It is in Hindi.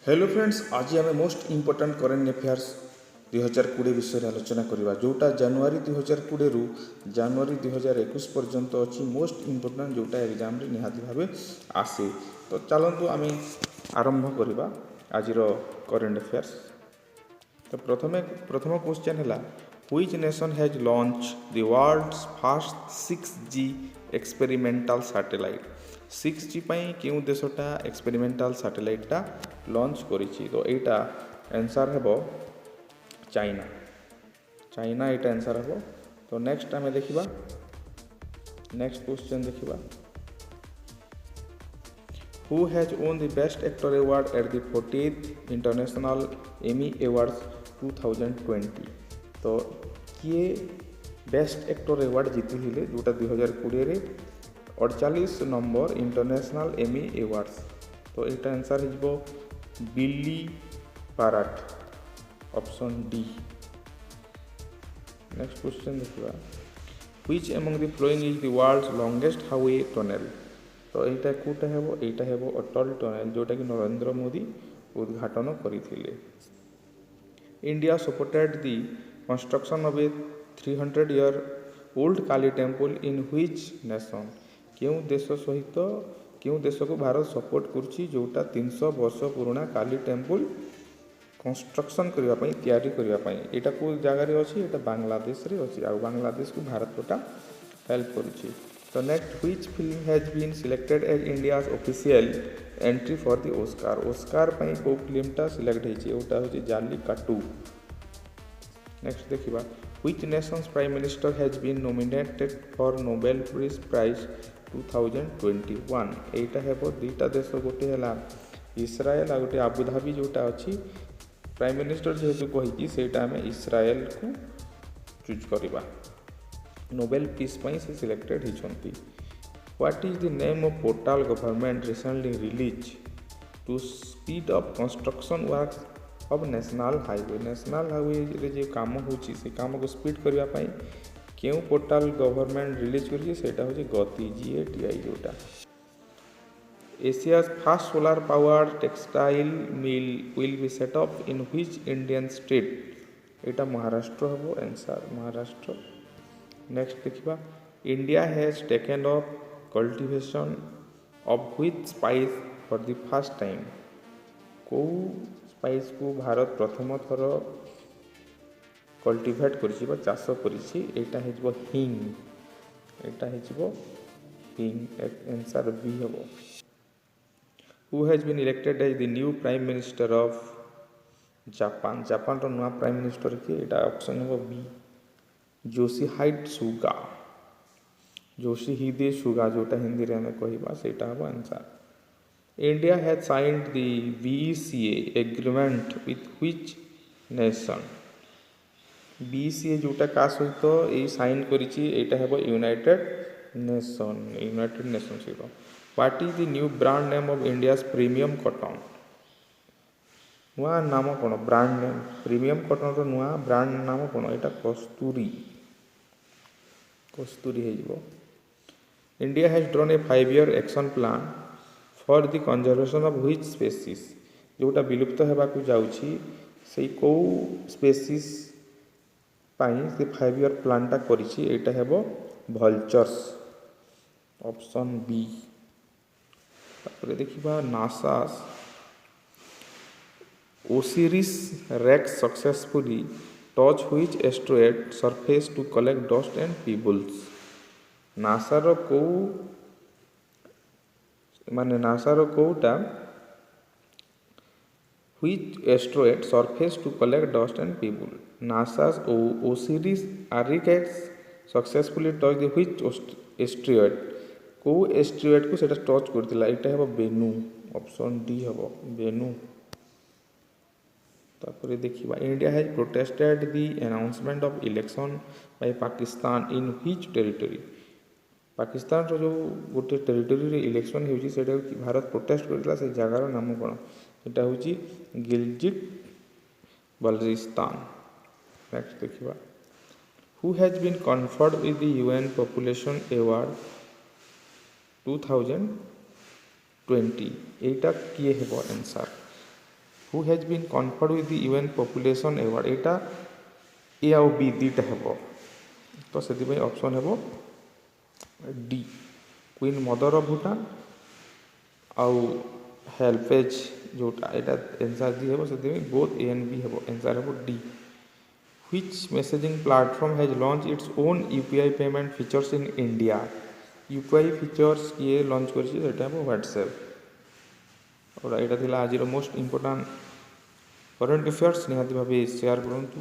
हेलो फ्रेंड्स, आज आम मोस्ट इम्पोर्टाट करेन्ट अफेयर्स 2020 विषय आलोचना करवा जोटा जनवरी 2020 रु जनवरी 2021 पर्यंत अच्छी मोस्ट इम्पोर्टाट जोटा एग्जाम रे निहाती भावे आसे। तो चलतु आम आरंभ करवा आज करेन्ट अफेयर्स। तो प्रथम क्वेश्चन है which nation has launch the world's first 6G experimental satellite. 6G पाई क्यों देशटा एक्सपेरिमेंटल सैटेलाइटा लॉन्च करिछि। तो एटा आंसर हेबो चाइना। चाइना एटा आंसर हेबो। तो नेक्स्ट आमे देखिबा नेक्स्ट क्वेश्चन देखिबा Who has won the Best Actor Award at the 40th International Emmy Awards 2020। तो किए बेस्ट एक्टर अवार्ड जीति जोटा 2020 रे 48 नंबर इंटरनेशनल एमी अवार्ड्स। तो यहाँ आंसर हो बिली पाराट, ऑप्शन डी। नेक्स्ट क्वेश्चन देखा which among the following is the world's longest highway tunnel. तो यहाँ कौटा है अटल टनल जोटा कि नरेंद्र मोदी उद्घाटन करथिले। India supported the construction of A 300 year old Kali temple in which nation. क्यों देश सहित क्यों देश को भारत सपोर्ट करुच्ची जोटा 300 वर्ष पुराना काली टेम्पल कंस्ट्रक्शन करने तैयारी करने। यहाँ को जगार अच्छी यहाँ बांग्लादेश रे अच्छी आ बांग्लादेश को भारत कोटा हेल्प करुच्ची। तो next which film has been selected as India's official entry for the Oscar. Oscar पाई को फिल्मटा सिलेक्ट होता हो जाली काटू। नेक्स्ट देखिबा which nation's prime minister has been nominated for Nobel Peace Prize 2021। एटा हेबो दुईटा देश गोटे है इस्राएल आ गोटे आबुधाबी जोटा अच्छी प्राइम मिनिस्टर जेहेतु कही सेटा आम इस्राएल को चूज करवा नोबेल पीस पाई से सिलेक्टेड होती। What is the name of portal government recently release to speed up construction work of national highway. National highway रे जो काम होची से काम को स्पीड करने क्यों पोर्टल गवर्नमेंट रिलीज करा हूँ गति GATI जोटा। Asia's fast solar power textile mill will be set up in which Indian state. यहाँ महाराष्ट्र हम आंसर महाराष्ट्र। नेक्स्ट देखिबा India has taken up cultivation of which spice for the first time. को स्पाइस को भारत प्रथम थर कल्टिवेट कर चाष कर हिंग। यहाँ हिंग आंसर बी हम। Who has been elected as the new prime minister of Japan. Japan रो नुआ प्राइम मिनिस्टर किए यहाँ ऑप्शन हम बी योशिहाइडे सुगा। योशिहिदे सुगा जोटा हिंदी में कहवा से हम answer. India has signed the BECA agreement with which nation. BECA जोटा का सहित ये साइन करिछि एटा हेबो यूनाइटेड नेशन सहित। What is the new brand name of India's premium cotton. नुआ नाम कौन ब्रांड नेम प्रीमियम कॉटन रो नुआ ब्रांड नाम कौन यहाँ कस्तूरी हो। India has drawn A 5-year action plan for the conservation of which species. जोटा विलुप्त होगाकू जाउछि से कौ स्पेसीज पाई से 5-year प्लानटा करिछि एटा हेबो भल्चर्स, ऑप्शन बी। तापर देखिबा NASA OSIRIS REx successfully touch which asteroid surface to collect dust and pebbles. नासार को माने नासार कोटा which asteroid surface to collect dust and pebble. NASA's OSIRIS REx successfully touch the which asteroid को एस्ट्रॉयड को सेटा टच करथिला एटा हेबो बेनू, ऑप्शन डी हेबो बेनू। तापर देखिबा India has protested the announcement of election by Pakistan in which territory. Pakistan रो जो गोटे टेरिटरी रे इलेक्शन होउची सेटा भारत प्रोटेस्ट करला से जगार नाम कोन एटा होउची गिलजिट बल्टिस्तान। नेक्स्ट देखिबा who has been conferred with the UN population award 2020 यहाँ किए हेब आंसर। Who has been conferred with the UN population award एटा ए आउ बी दुईटा हेबो तो से ऑप्शन हेबो D queen mother of Bhutan आउ हेल्पेज जोटा एटा आंसर डी हेबो से बोथ ए एंड बी हेबो आंसर हेबो D Which messaging platform has launched its own UPI payment features in India? UPI features किए लॉन्च करछि सेटा है व्हाट्सएप और एटा थिला आज मोस्ट इंपोर्टेंट करंट अफेयर्स निहाती भाबे शेयर करंतु।